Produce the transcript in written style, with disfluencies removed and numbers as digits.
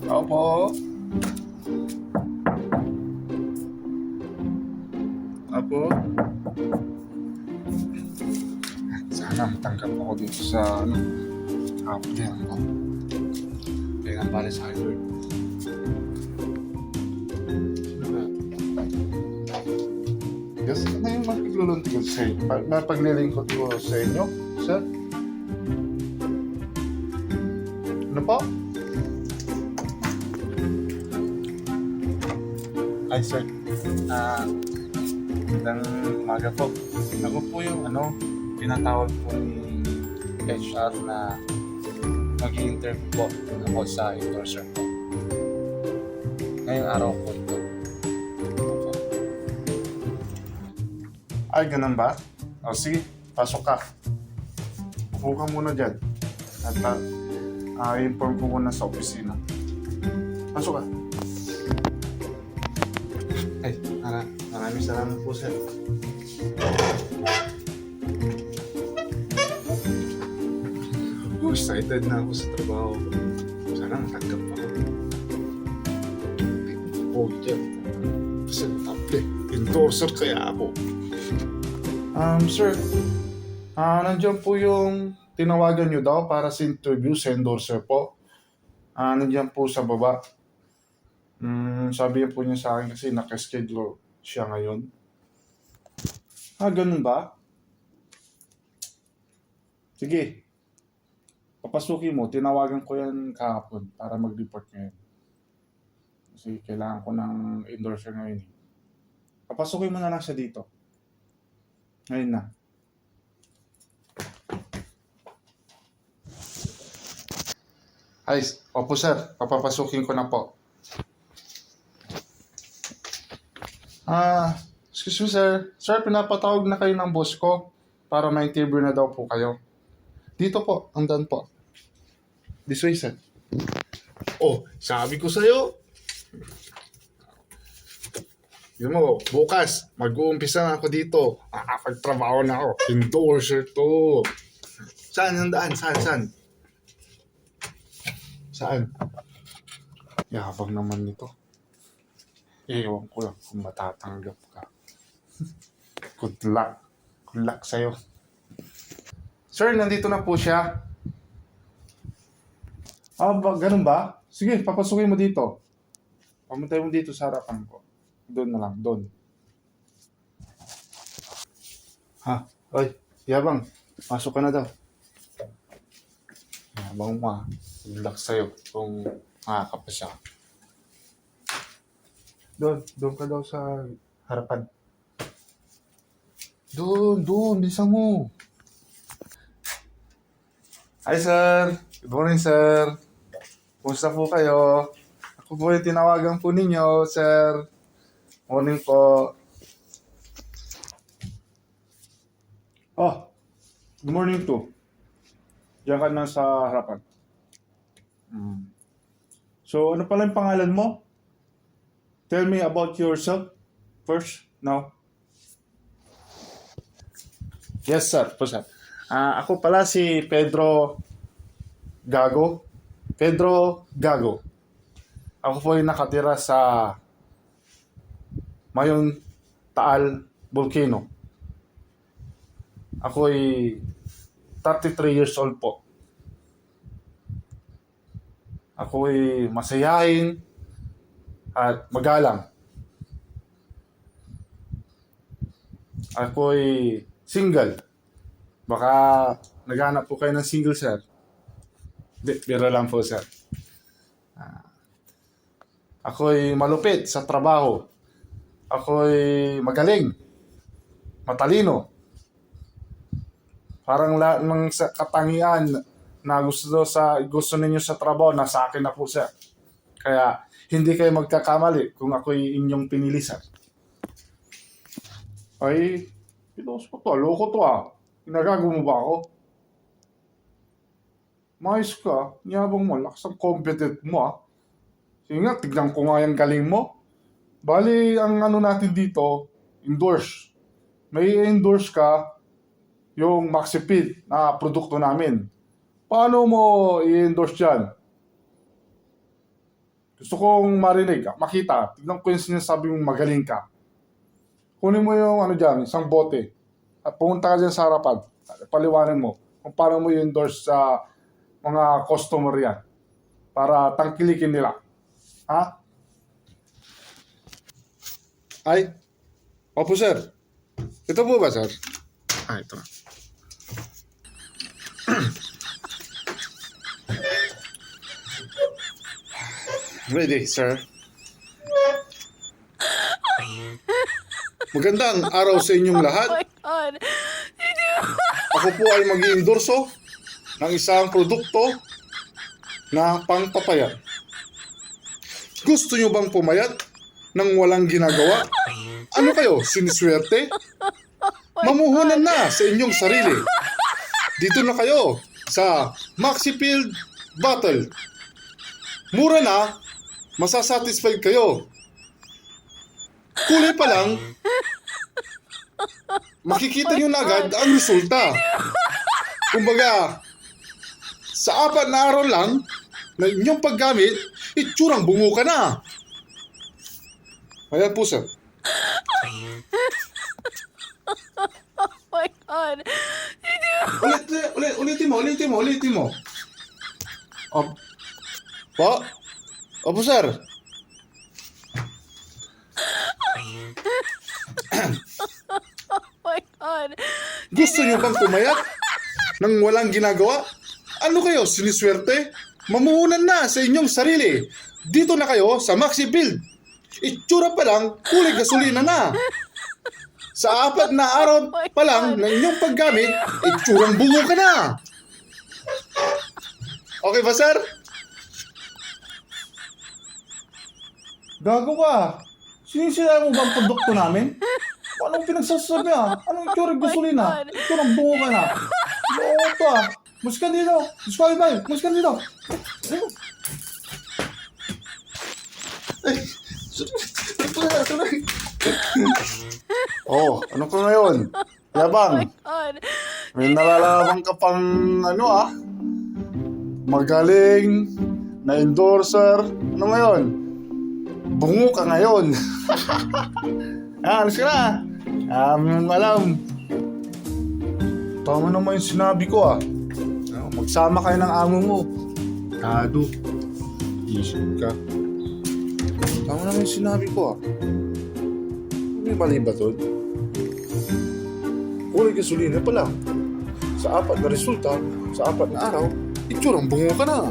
Opo. Opo. Sana matanggap ako dito sa applicant ko. Kaya nga pala sa Harvard. Sino ba? Yes, ano yung mapaglulunti ko sa inyo? Mapaglilingkod ko sa inyo, sir? Ano po? Ay, sir. Magandang umaga po. Ako po yung tinatawag po ni HR na mag-i-interview po ako sa endorser po. Ngayong araw po ito. Ay, ganun ba? O sige, pasok ka. Upo ka muna dyan. At i-inform ko muna sa opisina. Pasok ka. Ay, maraming salamat po, sir. Excited na ako sa trabaho. Sana matanggap ako. Oh, yeah. Kasi endorser kaya ako. Sir, nandiyan po yung tinawagan nyo daw para sa interview sa endorser po. Nandiyan po sa baba. Sabi po niya sa akin kasi nakaschedule siya ngayon. Ganun ba? Sige. Papasukin mo, tinawagan ko yan kahapon para mag-report ngayon. Kasi kailangan ko ng endorser ngayon. Papasukin mo na lang siya dito. Ngayon na. Ay, opo sir, papapasukin ko na po. Excuse me sir. Sir, pinapatawag na kayo ng boss ko para ma-interview na daw po kayo. Dito po, andan po. This way, sir. Oh, sabi ko sa'yo. Yun mo, bukas, mag-uumpisa na ako dito. Makakapagtrabaho na ako. Endorser to. Saan ang daan? Saan? Saan? Yabang naman nito. Ewan ko lang kung matatanggap ka. Good luck. Good luck sa'yo. Sir, nandito na po siya. Ganun ba? Sige, papasukin mo dito. Pamuntay mo dito sa harapan ko. Doon na lang, doon. Oy, yabang. Pasok ka na daw. Yabang mo Good luck sa'yo kung makakapasa. Doon ka daw sa harapan. Doon, bisa mo. Hi, sir. Good morning, sir. Kumusta po kayo? Ako po yung tinawagan po ninyo, sir. Morning po. Good morning to. Diyan ka na sa harapan. So, ano pala yung pangalan mo? Tell me about yourself first, now. Yes, sir. Po, sir. Ako pala si Pedro Gago. Ako po yung nakatira sa Mayon Taal Volcano. Ako ay 33 years old po. Ako ay masayahin at magalang. Ako ay single. Baka naghanap po kayo ng single, sir. Biro lang po, sir. Ako'y malupit sa trabaho. Ako'y magaling. Matalino. Parang lahat ng katangian na gusto ninyo sa trabaho, nasa akin na po, sir. Kaya hindi kayo magkakamali kung ako'y inyong pinili, sir. Ay, pilos ko to. Loko to Ginagago mo ba ako? Mais ka, yabang mo, lakas ang competent mo Sige nga, tignan ko nga yung galing mo. Bali, ang natin dito, endorse. May endorse ka yung Maxipid na produkto namin. Paano mo i-endorse yan? Gusto kong marinig, makita. Tignan ko yung sinasabi mong magaling ka. Kunin mo yung ano dyan, isang bote. At pumunta ka dyan sa harapan. Paliwanan mo kung paano mo i-endorse sa mga customer yan. Para tangkilikin nila. Ha? Ay, opo sir. Ito po ba sir? Ah, ito. Ready, sir. Magandang araw sa inyong lahat. Oh my God. Ako po ay mag-iendorso ng isang produkto na pangpapayat. Gusto nyo bang pumayat nang walang ginagawa? Ano kayo, siniswerte? Mamuhunan na sa inyong sarili. Dito na kayo sa Maxifield Bottle. Mura na, masasatisfied kayo. Kulay pa lang, makikita nyo na agad ang resulta. Kumbaga, sa 4 na araw lang na inyong paggamit, itsurang bungo ka na. Ayan po sir. Oh my God. Ulitin mo. Po? Opo sir. Oh my God. Gusto nyo bang pumayat nang walang ginagawa? Ano kayo, siniswerte? Mamuhunan na sa inyong sarili. Dito na kayo sa Maxi Build. Itsura pa lang, kulay gasolina na. Sa 4 na araw pa lang ng inyong paggamit, itsurang bungo ka na. Okay ba, sir? Gago ka. Sinisira mo ba ang produkto namin? Anong pinagsasabi Anong itsura gasolina? Itsurang bungo ka na. Oo to Mas ka dito. Disqualify. Mas ka dito. Oh, ano ka ngayon? Yabang. God. May nalalaman ka pang magaling na endorser. Ano ngayon? Bungo ka ngayon. Alis ka na. Alam. Tama naman yung sinabi ko Magsama kayo ng amo mo. Tado. Isip ka. Tama naman yung sinabi ko May mali ba to? Kulay gasolina pa lang. Sa 4 na resulta, sa 4 na araw, itsurang bungo ka na.